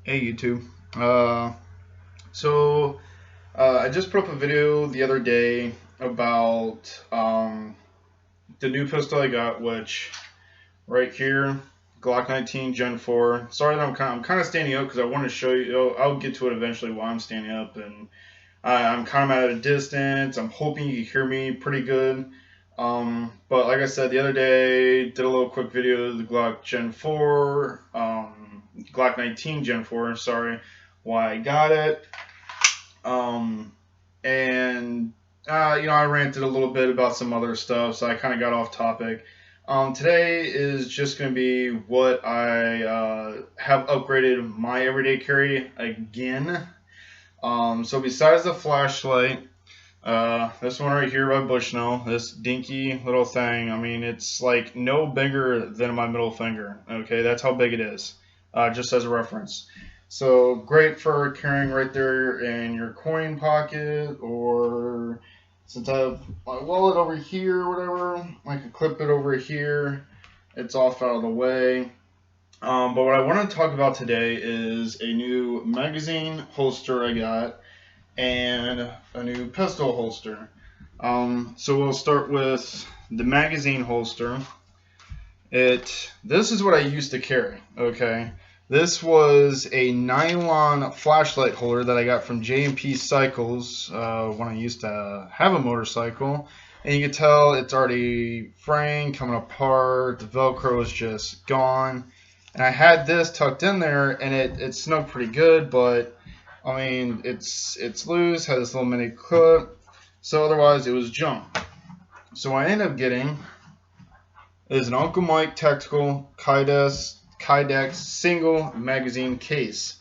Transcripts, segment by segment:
Hey YouTube. So I just put up a video the other day about the new pistol I got, which right here, Glock 19 Gen 4. Sorry that I'm kind of standing up because I want to show you. I'll get to it eventually while I'm standing up, and I'm kind of at a distance. I'm hoping you can hear me pretty good. But like I said the other day, did a little quick video of the Glock Gen 4, Glock 19 Gen 4. Sorry, why I got it. Um, and I ranted a little bit about some other stuff, so I kind of got off topic. Today is just going to be what I have upgraded my everyday carry again. So besides the flashlight, this one right here by Bushnell, this dinky little thing, I mean, it's like no bigger than my middle finger. Okay, that's how big it is, just as a reference. So great for carrying right there in your coin pocket, or since I have my wallet over here or whatever, I can clip it over here. It's off out of the way. But what I want to talk about today is a new magazine holster I got and a new pistol holster. So we'll start with the magazine holster. This is what I used to carry. Okay, this was a nylon flashlight holder that I got from J&P Cycles when I used to have a motorcycle, and you can tell it's already fraying, coming apart. The Velcro is just gone, and I had this tucked in there, and it snug pretty good, but I mean it's loose, has this little mini clip, so otherwise it was junk. So what I ended up getting is an Uncle Mike Tactical Kydex single magazine case.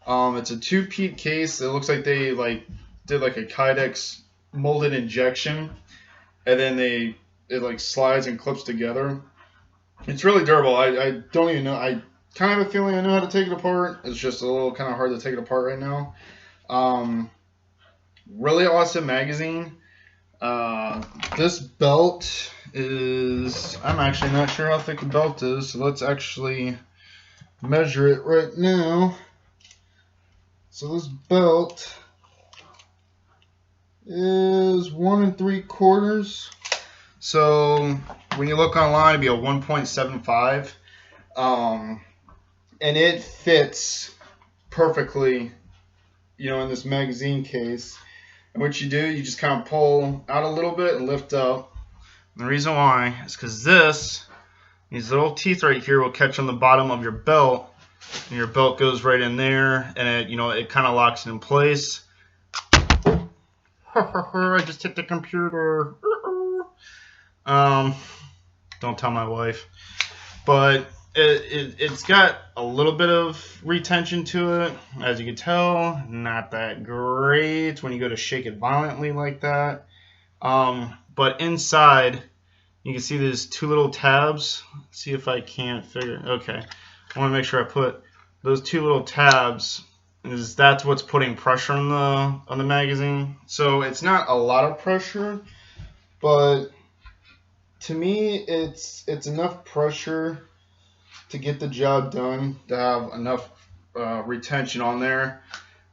It's a two-peat case. It looks like they did like a Kydex molded injection, and then it like slides and clips together. It's really durable. I don't even know. I kind of have a feeling I know how to take it apart. It's just a little kind of hard to take it apart right now. Really awesome magazine. This belt is, I'm actually not sure how thick the belt is, so let's actually measure it right now. So this belt is 1 3/4. So when you look online, it'd be a 1.75. And it fits perfectly, in this magazine case. And what you do, you just kind of pull out a little bit and lift up. And the reason why is because these little teeth right here will catch on the bottom of your belt, and your belt goes right in there, and it kind of locks it in place. I just hit the computer. Don't tell my wife, but it's got a little bit of retention to it, as you can tell. Not that great when you go to shake it violently like that. But inside, you can see there's two little tabs. Let's see if I can't figure. Okay, I want to make sure I put those two little tabs. That's what's putting pressure on the magazine. So it's not a lot of pressure, but to me, it's enough pressure to get the job done, to have enough retention on there.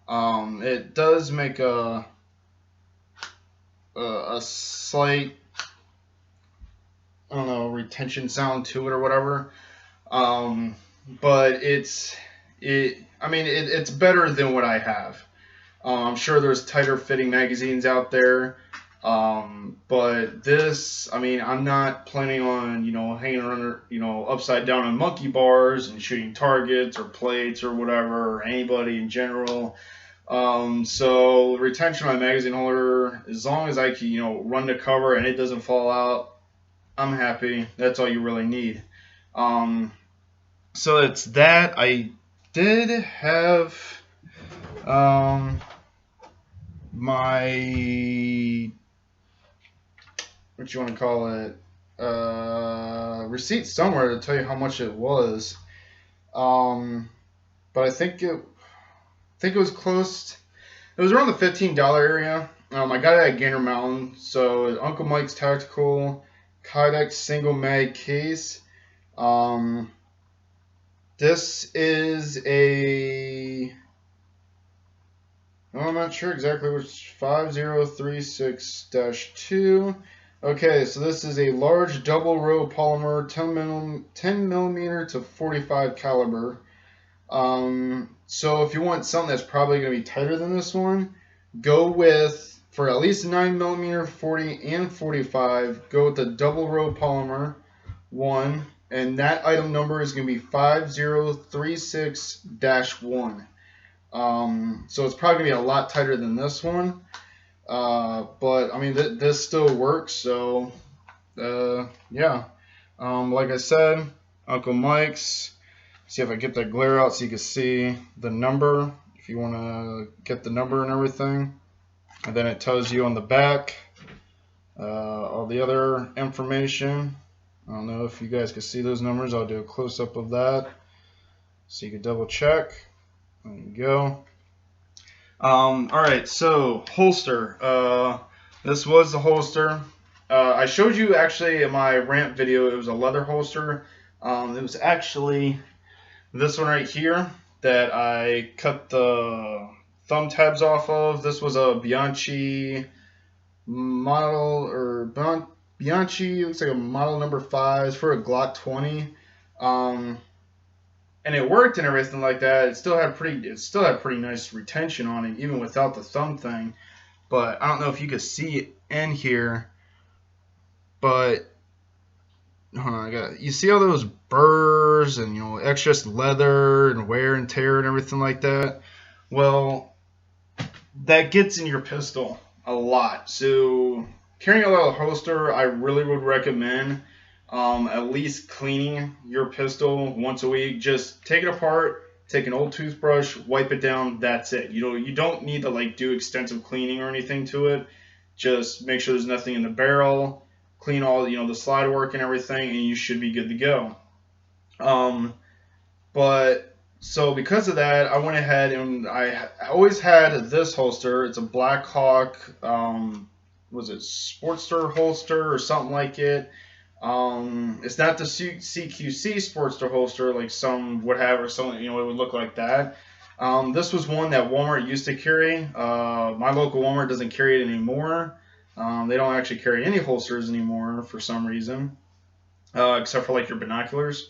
It does make a slight, I don't know, retention sound to it or whatever. But it's better than what I have. I'm sure there's tighter fitting magazines out there. But this, I'm not planning on, hanging around, upside down on monkey bars and shooting targets or plates or whatever, or anybody in general. So retention on a magazine holder, as long as I can, run the cover and it doesn't fall out, I'm happy. That's all you really need. So it's that. I did have, my, what you want to call it, receipt somewhere to tell you how much it was. But I think it was close. It was around the $15 area. I got it at Gainer Mountain. So Uncle Mike's Tactical Kydex single mag case. This is a I'm not sure exactly which 5036-2. Okay, so this is a large double row polymer, 10 millimeter to 45 caliber. So if you want something that's probably going to be tighter than this one, go with, for at least 9 millimeter, 40 and 45, go with the double row polymer one, and that item number is going to be 5036-1. So it's probably going to be a lot tighter than this one. But I mean, this still works. So, yeah. Like I said, Uncle Mike's. See if I get that glare out so you can see the number. If you want to get the number and everything. And then it tells you on the back all the other information. I don't know if you guys can see those numbers. I'll do a close-up of that so you can double check. There you go. Alright, so holster. This was the holster. I showed you actually in my rant video, it was a leather holster. It was actually this one right here that I cut the thumb tabs off of. This was a Bianchi model, or Bianchi, looks like a model number 5. It's for a Glock 20. And it worked and everything like that. It still had pretty nice retention on it, even without the thumb thing. But I don't know if you could see it in here. But hold on, you see all those burrs and excess leather and wear and tear and everything like that. Well, that gets in your pistol a lot. So carrying a leather holster, I really would recommend. At least cleaning your pistol once a week. Just take it apart, take an old toothbrush, wipe it down. That's it. You don't need to do extensive cleaning or anything to it. Just make sure there's nothing in the barrel. Clean all the slide work and everything, and you should be good to go. But so because of that, I went ahead and I always had this holster. It's a Blackhawk. Was it Sportster holster or something like it? It's not the CQC Sportster holster like some would have, or something, it would look like that. This was one that Walmart used to carry. My local Walmart doesn't carry it anymore. They don't actually carry any holsters anymore for some reason, except for your binoculars.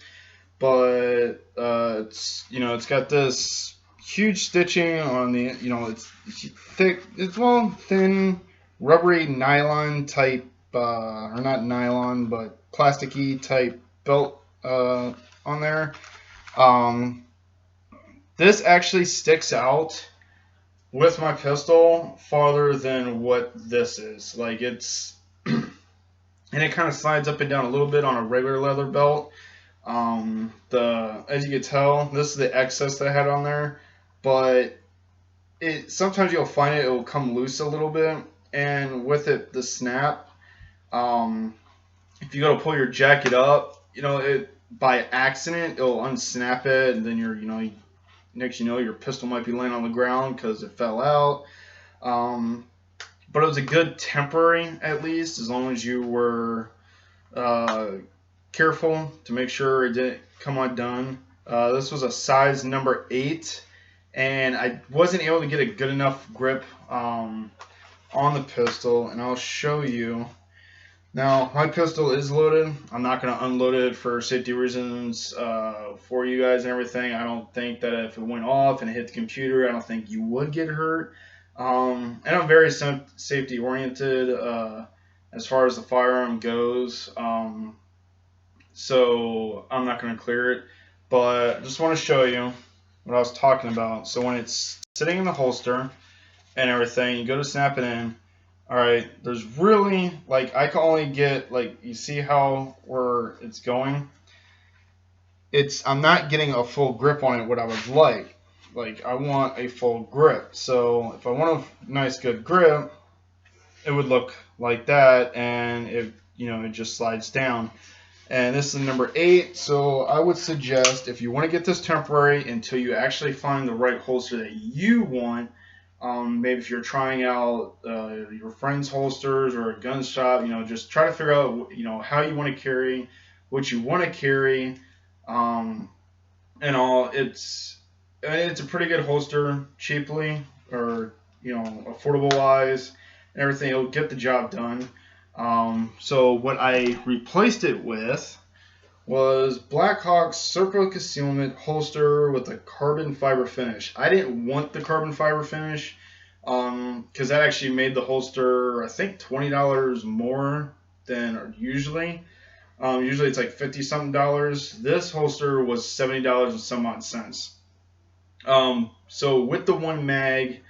But it's got this huge stitching on the, it's thick, thin, rubbery nylon type, or not nylon, but plasticky type belt on there. This actually sticks out with my pistol farther than what this is. It's and it kind of slides up and down a little bit on a regular leather belt. As you can tell, this is the excess that I had on there, but sometimes you'll find it will come loose a little bit, and with it, the snap. If you go to pull your jacket up, it by accident it'll unsnap it, and then next your pistol might be laying on the ground because it fell out. But it was a good temporary, at least, as long as you were careful to make sure it didn't come undone. This was a size number 8, and I wasn't able to get a good enough grip on the pistol, and I'll show you. Now, my pistol is loaded. I'm not going to unload it for safety reasons for you guys and everything. I don't think that if it went off and it hit the computer, I don't think you would get hurt. And I'm very safety oriented as far as the firearm goes. So I'm not going to clear it. But I just want to show you what I was talking about. So when it's sitting in the holster and everything, you go to snap it in. Alright, there's really, I can only get, you see how where it's going? I'm not getting a full grip on it what I would like. I want a full grip. So if I want a nice good grip, it would look like that, and it just slides down. And this is number 8, so I would suggest if you want to get this temporary until you actually find the right holster that you want. Maybe if you're trying out your friend's holsters or a gun shop, just try to figure out, how you want to carry, what you want to carry, and all. It's a pretty good holster, cheaply, or affordable wise and everything. It'll get the job done. So what I replaced it with was Blackhawk Serpa Concealment Holster with a carbon fiber finish. I didn't want the carbon fiber finish because that actually made the holster, I think, $20 more than usually. Usually it's like 50 something dollars. This holster was $70 and some odd cents. So with the one mag,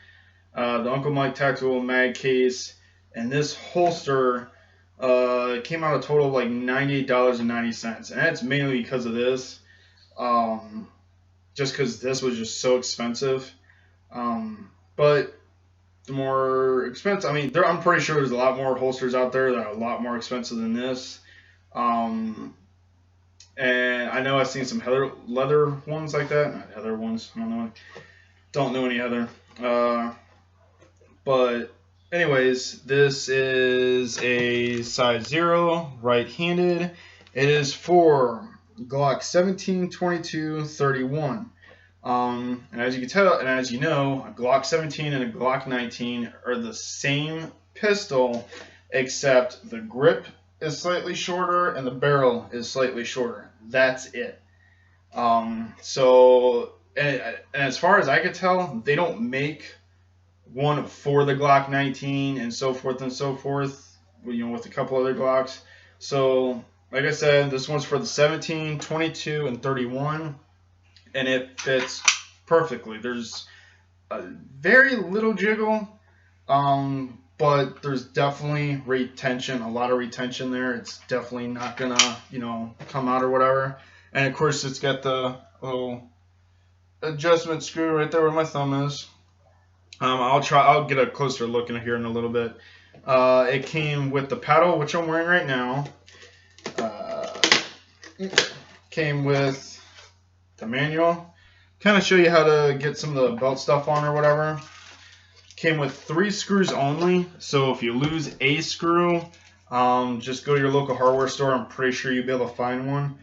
the Uncle Mike Tactical mag case, and this holster, it came out a total of like $98.90, and that's mainly because of this. Just because this was just so expensive. But the more expensive, I mean, I'm pretty sure there's a lot more holsters out there that are a lot more expensive than this. And I know I've seen some leather ones like that. Not heather ones. I don't know any heather. But anyways, this is a size 0, right-handed. It is for Glock 17, 22, 31. And as you can tell, and as you know, a Glock 17 and a Glock 19 are the same pistol, except the grip is slightly shorter and the barrel is slightly shorter. That's it. So, and as far as I could tell, they don't make one for the Glock 19 and so forth and so forth, with a couple other Glocks. So, like I said, this one's for the 17, 22, and 31, and it fits perfectly. There's a very little jiggle, but there's definitely retention, a lot of retention there. It's definitely not gonna, come out or whatever. And of course, it's got the little adjustment screw right there where my thumb is. I'll get a closer look in here in a little bit. It came with the paddle, which I'm wearing right now. Came with the manual. Kind of show you how to get some of the belt stuff on or whatever. Came with 3 screws only, so if you lose a screw, just go to your local hardware store. I'm pretty sure you'll be able to find one.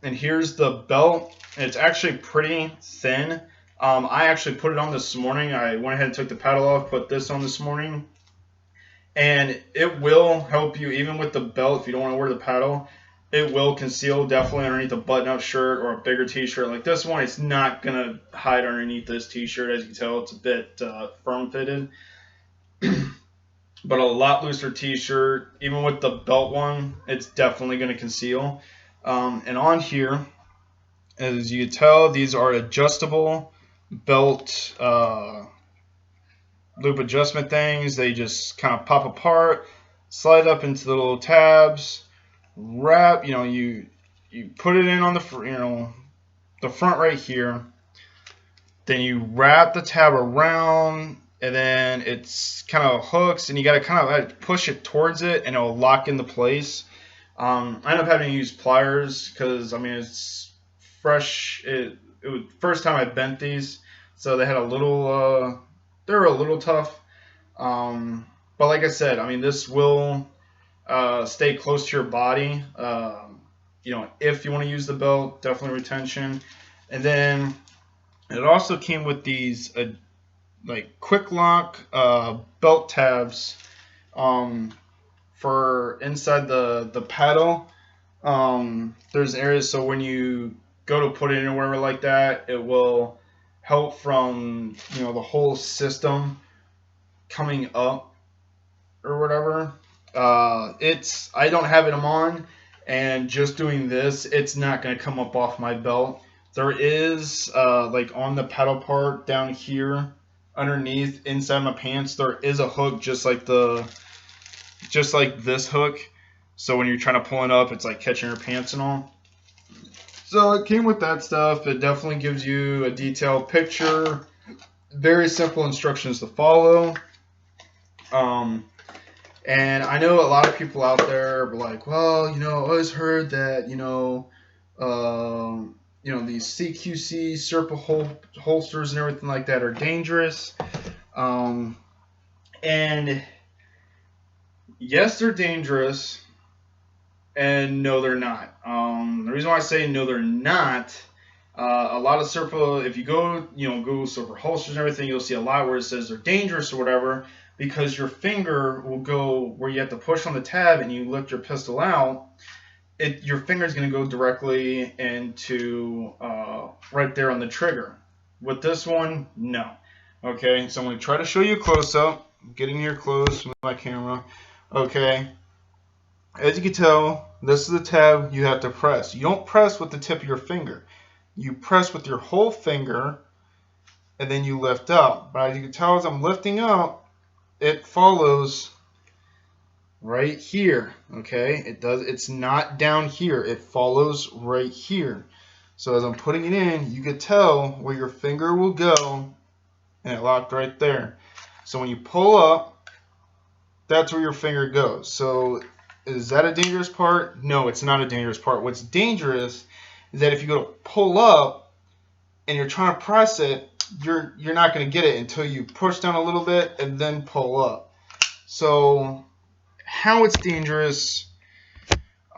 And here's the belt. It's actually pretty thin. I actually put it on this morning. I went ahead and took the paddle off, put this on this morning. And it will help you, even with the belt, if you don't want to wear the paddle. It will conceal definitely underneath a button-up shirt or a bigger t-shirt like this one. It's not going to hide underneath this t-shirt. As you can tell, it's a bit firm-fitted. But a lot looser t-shirt. Even with the belt one, it's definitely going to conceal. And on here, as you can tell, these are adjustable belt loop adjustment things. They just kind of pop apart, slide up into the little tabs. Wrap, you put it in on the front right here. Then you wrap the tab around, and then it's kind of hooks, and you got to kind of push it towards it, and it'll lock into place. I end up having to use pliers because it's fresh. It was first time I bent these, so they had a little. They were a little tough, but like I said, this will. Stay close to your body. If you want to use the belt, definitely retention. And then it also came with these like quick lock belt tabs for inside the paddle. There's areas so when you go to put it in or whatever like that, it will help from the whole system coming up or whatever. I don't have it on, and just doing this, it's not going to come up off my belt. There is, like on the paddle part down here, underneath, inside my pants, there is a hook just like this hook. So when you're trying to pull it up, it's like catching your pants and all. So it came with that stuff. It definitely gives you a detailed picture. Very simple instructions to follow. And I know a lot of people out there are like, well, I always heard that, these CQC Serpa holsters and everything like that are dangerous. And yes, they're dangerous. And no, they're not. The reason why I say no, they're not, A lot of Serpa, if you go, Google Serpa holsters and everything, you'll see a lot where it says they're dangerous or whatever, because your finger will go where you have to push on the tab and you lift your pistol out. Your finger is going to go directly into right there on the trigger. With this one, no. Okay, so I'm going to try to show you a close up. Get in here close with my camera. Okay, as you can tell, this is the tab you have to press. You don't press with the tip of your finger. You press with your whole finger, and then you lift up. But as you can tell, as I'm lifting up, it follows right here. Okay, it's not down here. It follows right here. So as I'm putting it in, you can tell where your finger will go, and it locked right there. So when you pull up, that's where your finger goes. So is that a dangerous part? No, it's not a dangerous part. What's dangerous is that if you go to pull up and you're trying to press it, you're not going to get it until you push down a little bit and then pull up. So how it's dangerous,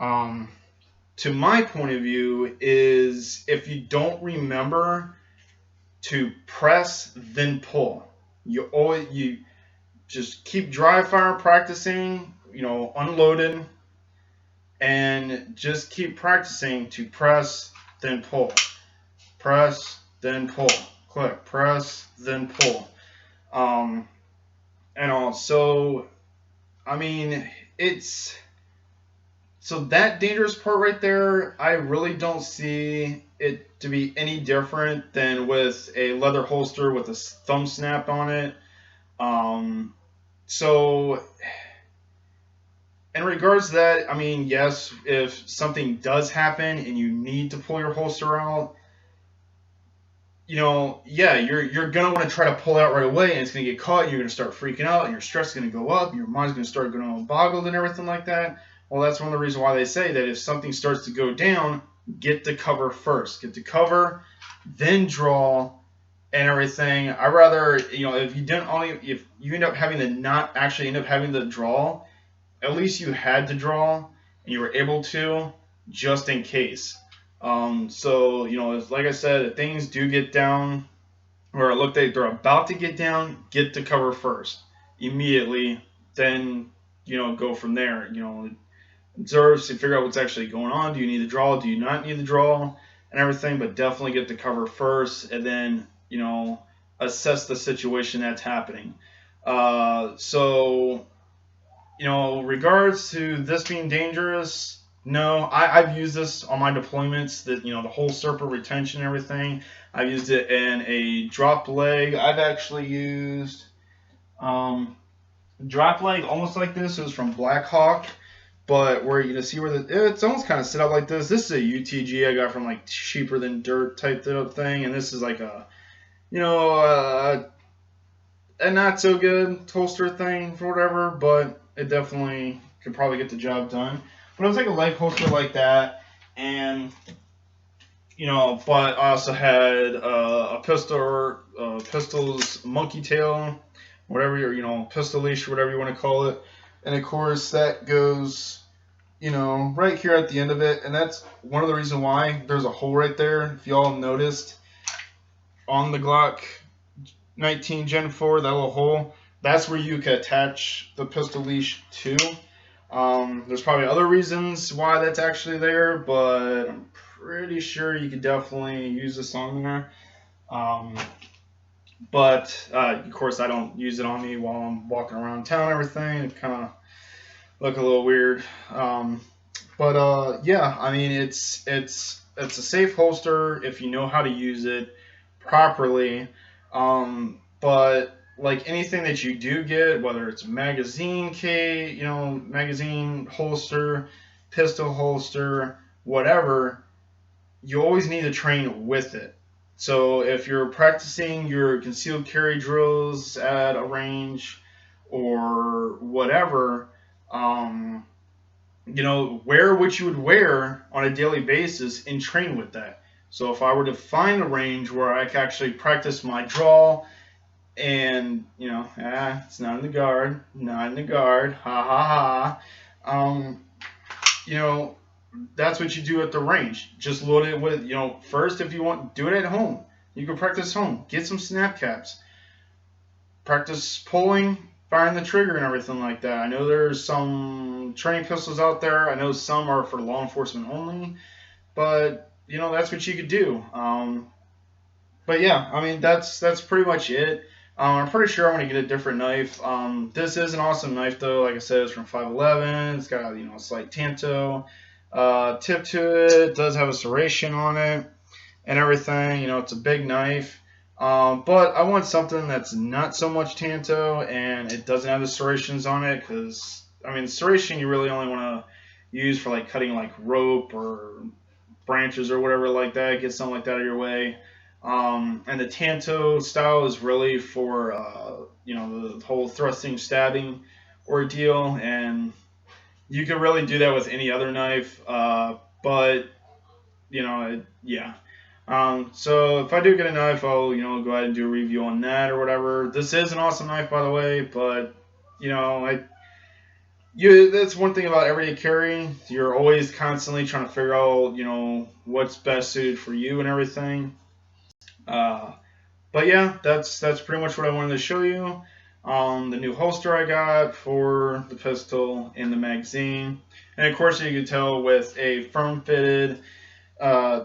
to my point of view, is if you don't remember to press then pull. You just keep dry fire practicing, unloading, and just keep practicing to press then pull, press then pull, click, press then pull, and also, I mean, so that dangerous part right there, I really don't see it to be any different than with a leather holster with a thumb snap on it. So in regards to that, I mean, yes, if something does happen and you need to pull your holster out, yeah, you're gonna want to try to pull out right away, and it's gonna get caught. And you're gonna start freaking out, and your stress is gonna go up. Your mind's gonna start going boggled and everything like that. Well, that's one of the reasons why they say that if something starts to go down, get the cover first. Get the cover, then draw, and everything. I rather, if you end up having to not actually end up having to draw, at least you had to draw and you were able to, just in case. So, like I said, if things do get down, or it look like they're about to get down, get the cover first, immediately, then, go from there. Observe, to figure out what's actually going on. Do you need the draw? Do you not need the draw? And everything, but definitely get the cover first, and then, assess the situation that's happening. So, regards to this being dangerous, no, I've used this on my deployments, the whole Serpa retention and everything. I've used it in a drop leg. I've actually used drop leg almost like this. It was from Blackhawk, but where you see where it's almost kind of set up like this. This is a UTG I got from like Cheaper Than Dirt type thing, and this is like a not so good holster thing for whatever, but it definitely could probably get the job done. But it was like a leg holster like that, and but I also had a pistol's monkey tail, whatever pistol leash, whatever you want to call it, and of course that goes right here at the end of it, and that's one of the reasons why there's a hole right there. If y'all noticed on the Glock 19 Gen 4, that little hole, that's where you can attach the pistol leash to. There's probably other reasons why that's actually there, but I'm pretty sure you could definitely use this on there. But of course I don't use it on me while I'm walking around town and everything. It kind of look a little weird. But yeah, I mean, it's a safe holster if you know how to use it properly. But like anything that you do get, whether it's magazine magazine holster, pistol holster, whatever, you always need to train with it. So if you're practicing your concealed carry drills at a range or whatever, wear what you would wear on a daily basis and train with that. So if I were to find a range where I can actually practice my draw, and it's not in the guard, ha ha ha, that's what you do at the range. Just load it with, first if you want, do it at home. You can practice home. Get some snap caps. Practice pulling, firing the trigger, and everything like that. I know there's some training pistols out there. I know some are for law enforcement only, but that's what you could do. But yeah, I mean that's pretty much it. I'm pretty sure I'm gonna get a different knife. This is an awesome knife though. Like I said, it's from 511. It's got a slight tanto tip to it. It does have a serration on it and everything. It's a big knife. But I want something that's not so much tanto and it doesn't have the serrations on it, because I mean the serration you really only want to use for like cutting like rope or branches or whatever like that. Get something like that out of your way. And the tanto style is really for the whole thrusting stabbing ordeal, and you can really do that with any other knife. But yeah. So if I do get a knife, I'll go ahead and do a review on that or whatever. This is an awesome knife, by the way, but that's one thing about everyday carry. You're always constantly trying to figure out what's best suited for you and everything. Uh, but yeah, that's pretty much what I wanted to show you. The new holster I got for the pistol and the magazine, and of course you can tell with a firm fitted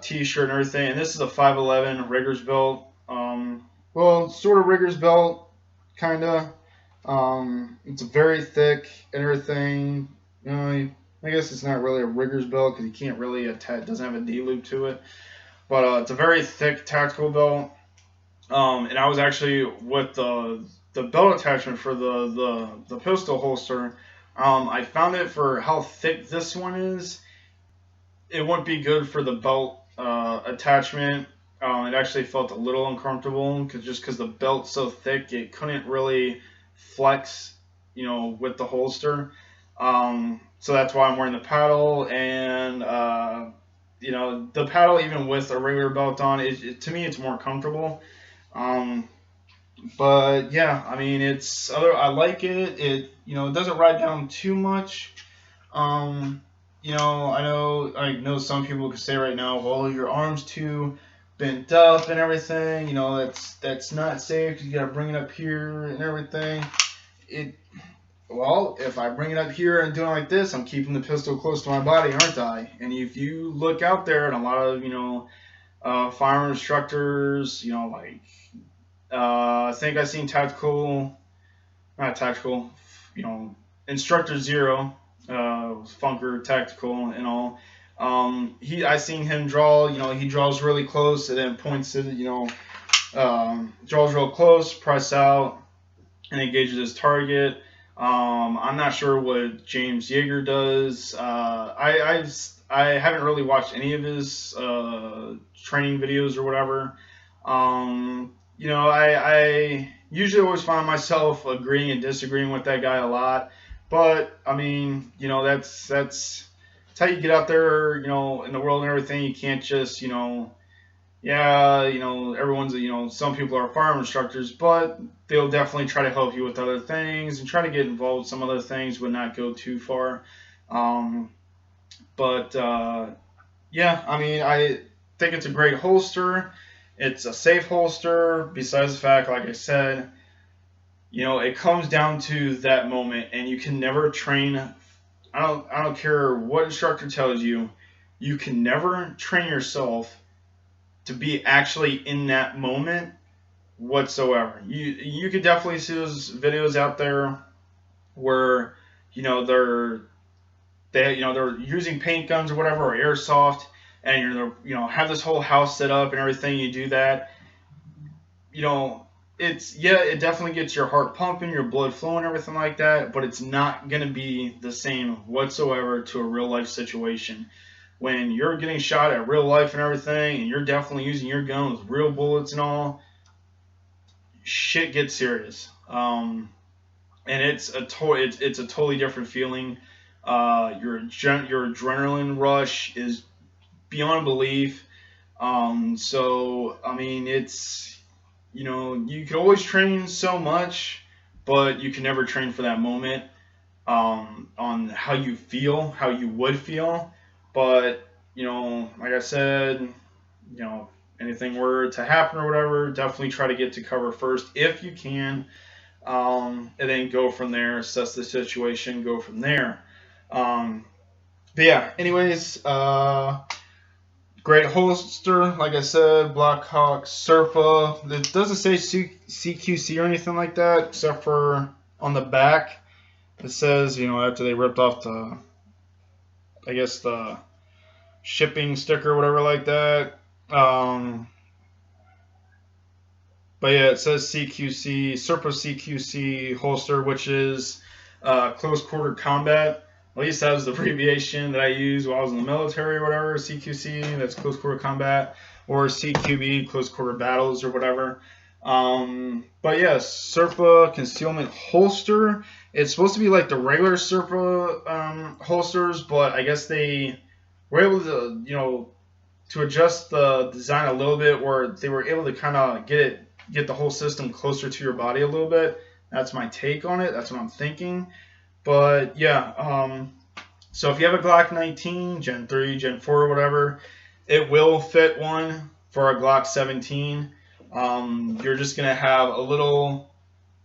t-shirt and everything. And this is a 511 Riggers belt. Well, sort of Riggers belt, kinda. It's very thick and everything. I guess it's not really a Riggers belt because you can't really attach. It doesn't have a D loop to it. But it's a very thick tactical belt. And I was actually with the belt attachment for the pistol holster. I found it for how thick this one is. It wouldn't be good for the belt attachment. It actually felt a little uncomfortable because the belt's so thick, it couldn't really flex, with the holster. So that's why I'm wearing the paddle, and the paddle, even with a regular belt on, to me it's more comfortable. But yeah, I mean I like it. It doesn't ride down too much. I know some people could say right now, well, your arm's too bent up and everything. That's not safe because you gotta bring it up here and everything. Well, if I bring it up here and do it like this, I'm keeping the pistol close to my body, aren't I? And if you look out there, and a lot of firearm instructors, I think I've seen not tactical, instructor zero, Funker tactical and all. I seen him draw. He draws really close and then points to draws real close, press out, and engages his target. I'm not sure what James Yeager does. I haven't really watched any of his training videos or whatever. I usually always find myself agreeing and disagreeing with that guy a lot. But I mean, that's how you get out there, in the world and everything. You can't just, everyone's, some people are firearm instructors, but they'll definitely try to help you with other things and try to get involved with some other things, but not go too far. Yeah, I mean, I think it's a great holster. It's a safe holster, besides the fact, like I said, it comes down to that moment, and you can never train. I don't care what instructor tells you, you can never train yourself to be actually in that moment whatsoever. You could definitely see those videos out there where they're using paint guns or whatever, or airsoft, and have this whole house set up and everything. You do that, it definitely gets your heart pumping, your blood flowing, everything like that, but it's not going to be the same whatsoever to a real life situation. When you're getting shot at real life and everything, and you're definitely using your gun with real bullets and all, shit gets serious. And it's a totally different feeling. Your adrenaline rush is beyond belief. So I mean, you can always train so much, but you can never train for that moment. On how you would feel. But like I said, anything were to happen or whatever, definitely try to get to cover first if you can, and then go from there. Assess the situation, go from there. But yeah, anyways, great holster, like I said, Blackhawk Serpa. It doesn't say CQC or anything like that, except for on the back. It says, after they ripped off the, I guess, the shipping sticker or whatever like that. But yeah, it says CQC, Serpa CQC holster, which is close quarter combat. At least that was the abbreviation that I used while I was in the military or whatever. CQC, that's close quarter combat, or CQB, close quarter battles or whatever. But yeah, Serpa Concealment Holster. It's supposed to be like the regular Serpa holsters, but I guess they were able to, to adjust the design a little bit, where they were able to kind of get the whole system closer to your body a little bit. That's my take on it. That's what I'm thinking. But yeah, so if you have a Glock 19, Gen 3, Gen 4, or whatever, it will fit one for a Glock 17. You're just going to have a little,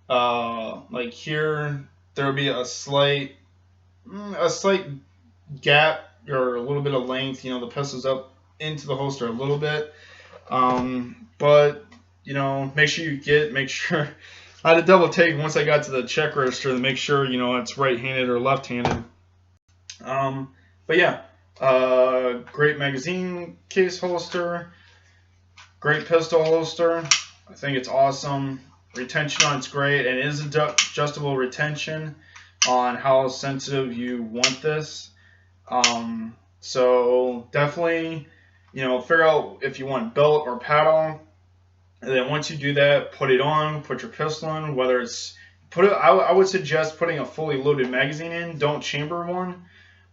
like here, there will be a slight gap or a little bit of length. The pistol's up into the holster a little bit. But, make sure, I had to double take once I got to the check register to make sure, it's right-handed or left-handed. But yeah, great magazine case holster, great pistol holster. I think it's awesome. Retention on it's great, and it is adjustable retention on how sensitive you want this. So definitely, figure out if you want belt or paddle. And then once you do that, put it on, put your pistol in, whether it's, I would suggest putting a fully loaded magazine in. Don't chamber one,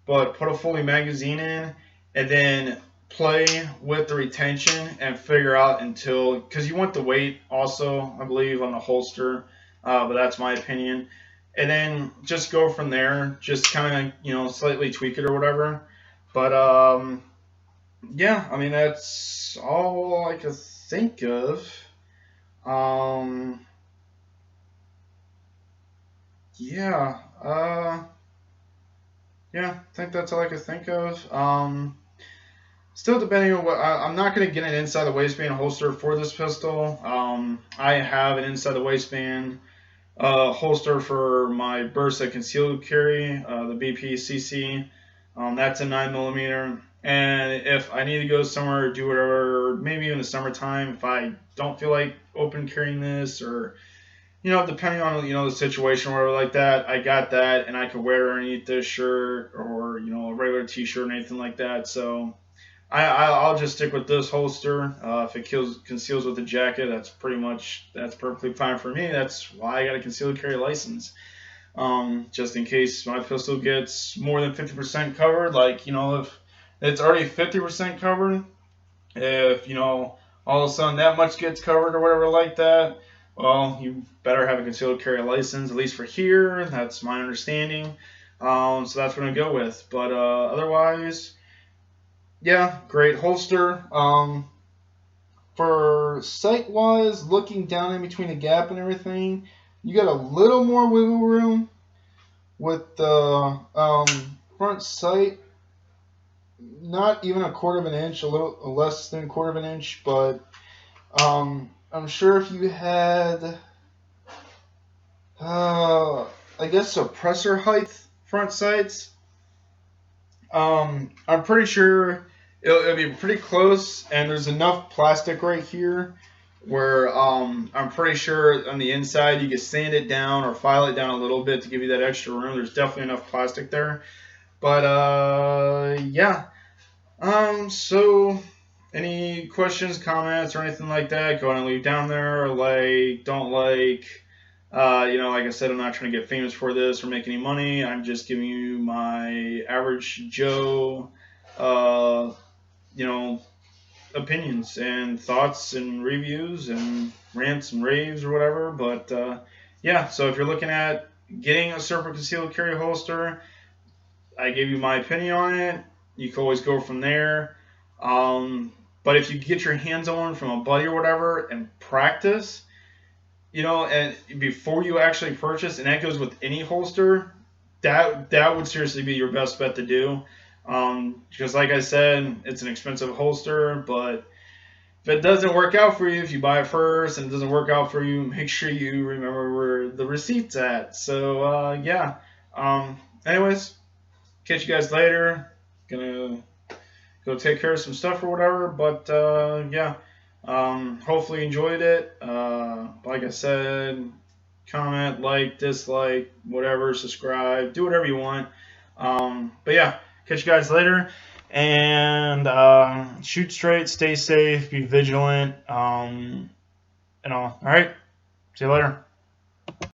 but put a fully magazine in, and then play with the retention and figure out because you want the weight also, I believe, on the holster, but that's my opinion. And then just go from there, just kind of, slightly tweak it or whatever. But, yeah, I mean, that's all I could think of. Yeah, I think that's all I could think of. Still depending on what, I'm not going to get an inside the waistband holster for this pistol. I have an inside the waistband holster for my Bursa concealed carry, the BPCC. That's a 9mm. And if I need to go somewhere or do whatever, maybe in the summertime, if I don't feel like open carrying this, or depending on the situation or whatever like that, I got that, and I could wear it underneath this shirt or a regular T-shirt or anything like that. So I'll just stick with this holster. If it conceals with the jacket, that's perfectly fine for me. That's why I got a concealed carry license. Just in case my pistol gets more than 50% covered, like, if it's already 50% covered, if, all of a sudden that much gets covered or whatever like that, well, you better have a concealed carry license, at least for here. That's my understanding. So that's what I'm going to go with. But otherwise, yeah, great holster. For sight-wise, looking down in between the gap and everything, you got a little more wiggle room with the front sight. Not even a quarter of an inch, a little less than a quarter of an inch, but I'm sure if you had, I guess, suppressor height front sights, I'm pretty sure it'll be pretty close, and there's enough plastic right here where I'm pretty sure on the inside you can sand it down or file it down a little bit to give you that extra room. There's definitely enough plastic there. But yeah. So any questions, comments, or anything like that, go ahead and leave down there. Don't like. Like I said, I'm not trying to get famous for this or make any money. I'm just giving you my average Joe, opinions and thoughts and reviews and rants and raves or whatever. But yeah, so if you're looking at getting a Serpa concealed carry holster, I gave you my opinion on it. you can always go from there. But if you get your hands on one from a buddy or whatever and practice, and before you actually purchase, and that goes with any holster, that would seriously be your best bet to do. Because like I said, it's an expensive holster, but if it doesn't work out for you, if you buy it first and it doesn't work out for you, make sure you remember where the receipt's at. So yeah. Anyways, catch you guys later. Gonna go take care of some stuff or whatever. But yeah. Hopefully you enjoyed it. Like I said, comment, like, dislike, whatever, subscribe, do whatever you want. But yeah, catch you guys later. And shoot straight, stay safe, be vigilant, and all. All right, see you later.